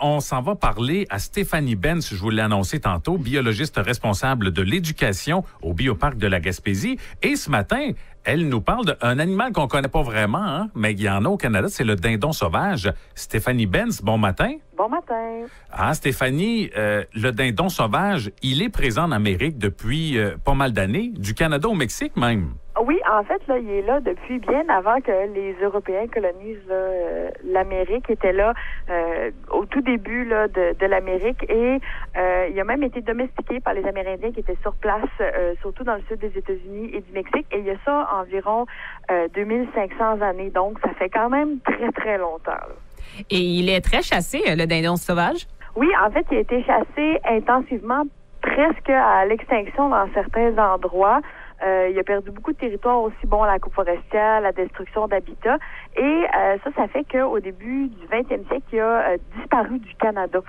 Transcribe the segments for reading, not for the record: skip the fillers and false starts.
on s'en va parler à Stéphanie Benz, je vous l'ai annoncé tantôt, biologiste responsable de l'éducation au Bioparc de la Gaspésie. Et ce matin, elle nous parle d'un animal qu'on connaît pas vraiment, hein, mais il y en a au Canada, c'est le dindon sauvage. Stéphanie Benz, bon matin. Bon matin. Ah, Stéphanie, le dindon sauvage, il est présent en Amérique depuis pas mal d'années, du Canada au Mexique même. Oui, en fait, là, il est là depuis bien avant que les Européens colonisent l'Amérique. Il était là au tout début là, de l'Amérique et il a même été domestiqué par les Amérindiens qui étaient sur place, surtout dans le sud des États-Unis et du Mexique. Et il y a ça environ 2500 années. Donc, ça fait quand même très, très longtemps. Là. Et il est très chassé, le dindon sauvage? Oui, en fait, il a été chassé intensivement, presque à l'extinction dans certains endroits. Il a perdu beaucoup de territoire aussi, la coupe forestière, la destruction d'habitats. Et ça fait qu'au début du 20e siècle, il a disparu du Canada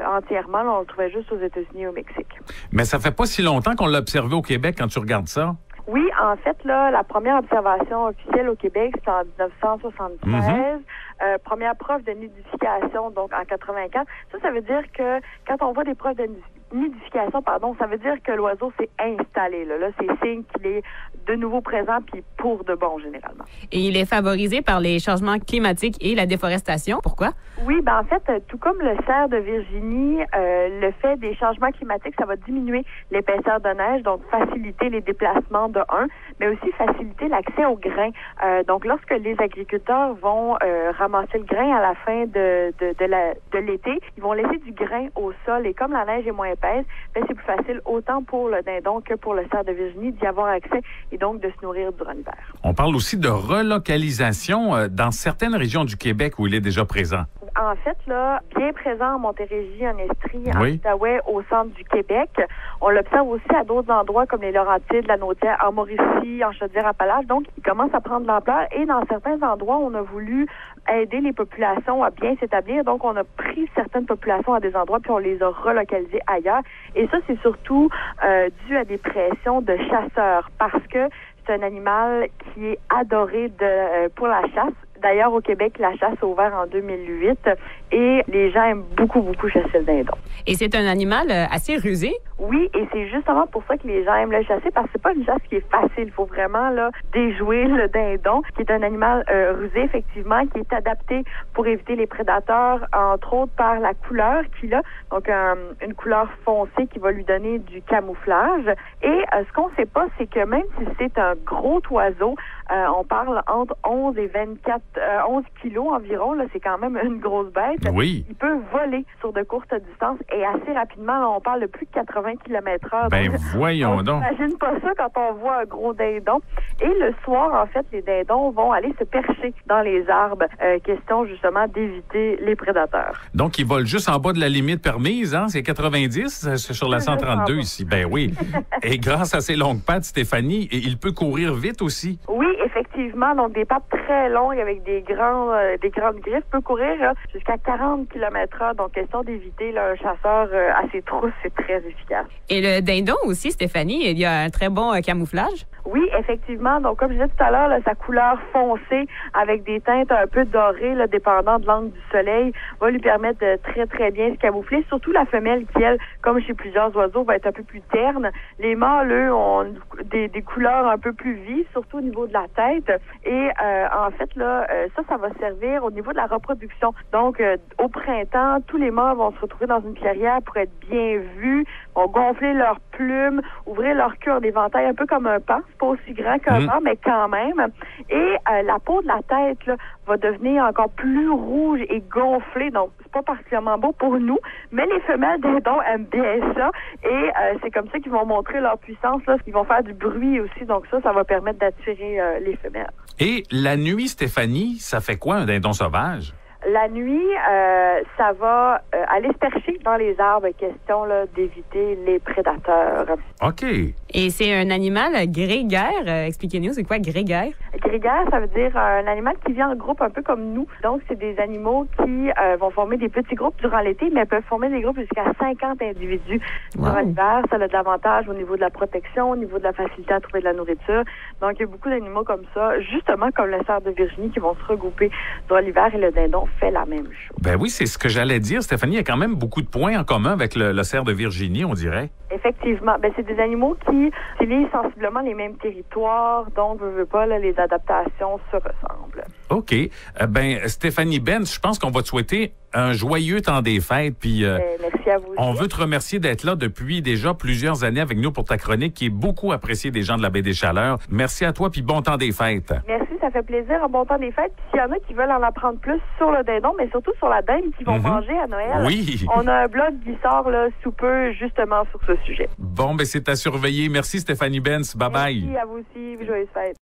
entièrement. Là, on le trouvait juste aux États-Unis et au Mexique. Mais ça fait pas si longtemps qu'on l'a observé au Québec quand tu regardes ça? Oui, en fait, là, la première observation officielle au Québec, c'est en 1973. Première preuve de nidification, donc en 84. Ça veut dire que quand on voit des preuves de nidification, ça veut dire que l'oiseau s'est installé. Là, c'est signe qu'il est de nouveau présent, puis pour de bon, généralement. Et il est favorisé par les changements climatiques et la déforestation. Pourquoi? Oui, en fait, tout comme le cerf de Virginie, le fait des changements climatiques, ça va diminuer l'épaisseur de neige, donc faciliter les déplacements de un, mais aussi faciliter l'accès au grain. Donc, lorsque les agriculteurs vont ramasser le grain à la fin de l'été, ils vont laisser du grain au sol et comme la neige est moins épaisse, c'est plus facile autant pour le dindon que pour le cerf de Virginie d'y avoir accès et donc de se nourrir durant l'hiver. On parle aussi de relocalisation dans certaines régions du Québec où il est déjà présent. En fait, là, bien présent en Montérégie, en Estrie, en Outaouais, au centre du Québec. On l'observe aussi à d'autres endroits comme les Laurentides, la Naudière, en Mauricie, en Chaudière-Appalaches. Donc, il commence à prendre de l'ampleur et dans certains endroits, on a voulu aider les populations à bien s'établir. Donc, on a pris certaines populations à des endroits puis on les a relocalisées ailleurs. Et ça, c'est surtout dû à des pressions de chasseurs parce que c'est un animal qui est adoré pour la chasse. D'ailleurs, au Québec, la chasse a ouvert en 2008 et les gens aiment beaucoup, beaucoup chasser le dindon. Et c'est un animal assez rusé? Oui, et c'est justement pour ça que les gens aiment le chasser parce que c'est pas une chasse qui est facile. Il faut vraiment là déjouer le dindon, qui est un animal rusé, effectivement, qui est adapté pour éviter les prédateurs, entre autres par la couleur qu'il a. Donc, une couleur foncée qui va lui donner du camouflage. Et ce qu'on sait pas, c'est que même si c'est un gros oiseau, on parle entre 11 et 11 kilos environ, là, c'est quand même une grosse bête. Oui. Il peut voler sur de courtes distances et assez rapidement, là, on parle de plus de 80 km/h. Ben, voyons donc. On n'imagine pas ça quand on voit un gros dindon. Et le soir, en fait, les dindons vont aller se percher dans les arbres, question justement d'éviter les prédateurs. Donc, ils volent juste en bas de la limite permise, hein? C'est 90, c'est sur la 132 ici. Ben oui. Et grâce à ses longues pattes, Stéphanie, il peut courir vite aussi. Oui, effectivement. Donc, des pattes très longues avec des grandes griffes peut courir jusqu'à 40 km/h. Donc, question d'éviter là, un chasseur à ses trousses, c'est très efficace. Et le dindon aussi, Stéphanie, il y a un très bon camouflage? Oui, effectivement. Donc, comme je disais tout à l'heure, là, sa couleur foncée avec des teintes un peu dorées, là, dépendant de l'angle du soleil, va lui permettre de très, très bien se camoufler. Surtout la femelle qui, elle, comme chez plusieurs oiseaux, va être un peu plus terne. Les mâles, eux, ont des couleurs un peu plus vives, surtout au niveau de la tête. Et en fait, là, ça va servir au niveau de la reproduction. Donc, au printemps, tous les mâles vont se retrouver dans une clairière pour être bien vus, vont gonfler leurs plumes, ouvrir leur queue en éventail, un peu comme un pan. C'est pas aussi grand qu'un mâle, mais quand même. Et la peau de la tête là, va devenir encore plus rouge et gonflée. Donc, c'est pas particulièrement beau pour nous, mais les femelles dindons aiment bien ça. Et c'est comme ça qu'ils vont montrer leur puissance. Là. Ils vont faire du bruit aussi. Donc, ça va permettre d'attirer les femelles. Et la nuit, Stéphanie, ça fait quoi un dindon sauvage? La nuit, ça va aller se percher dans les arbres, question là, d'éviter les prédateurs. OK. Et c'est un animal grégaire. Expliquez-nous, c'est quoi grégaire? Grégaire, ça veut dire un animal qui vit en groupe un peu comme nous. Donc, c'est des animaux qui vont former des petits groupes durant l'été, mais peuvent former des groupes jusqu'à 50 individus durant l'hiver. Ça a de l'avantage au niveau de la protection, au niveau de la facilité à trouver de la nourriture. Donc, il y a beaucoup d'animaux comme ça, justement comme le cerf de Virginie, qui vont se regrouper durant l'hiver, et le dindon fait la même chose. Ben oui, c'est ce que j'allais dire, Stéphanie. Il y a quand même beaucoup de points en commun avec le cerf de Virginie, on dirait. Effectivement. Ben, c'est des animaux qui utilisent sensiblement les mêmes territoires, donc, veut pas, là, les adaptations se ressemblent. OK. Ben, Stéphanie Benz, je pense qu'on va te souhaiter un joyeux temps des fêtes. Puis, merci à vous aussi. On veut te remercier d'être là depuis déjà plusieurs années avec nous pour ta chronique qui est beaucoup appréciée des gens de la Baie des Chaleurs. Merci à toi, puis bon temps des fêtes. Merci, ça fait plaisir. Un bon temps des fêtes. Puis s'il y en a qui veulent en apprendre plus sur le dindon, mais surtout sur la dinde qu'ils vont manger à Noël, oui. On a un blog qui sort là, sous peu justement sur ce sujet. Bon, ben c'est à surveiller. Merci Stéphanie Benz. Bye-bye. Merci à vous aussi. Joyeuses fêtes.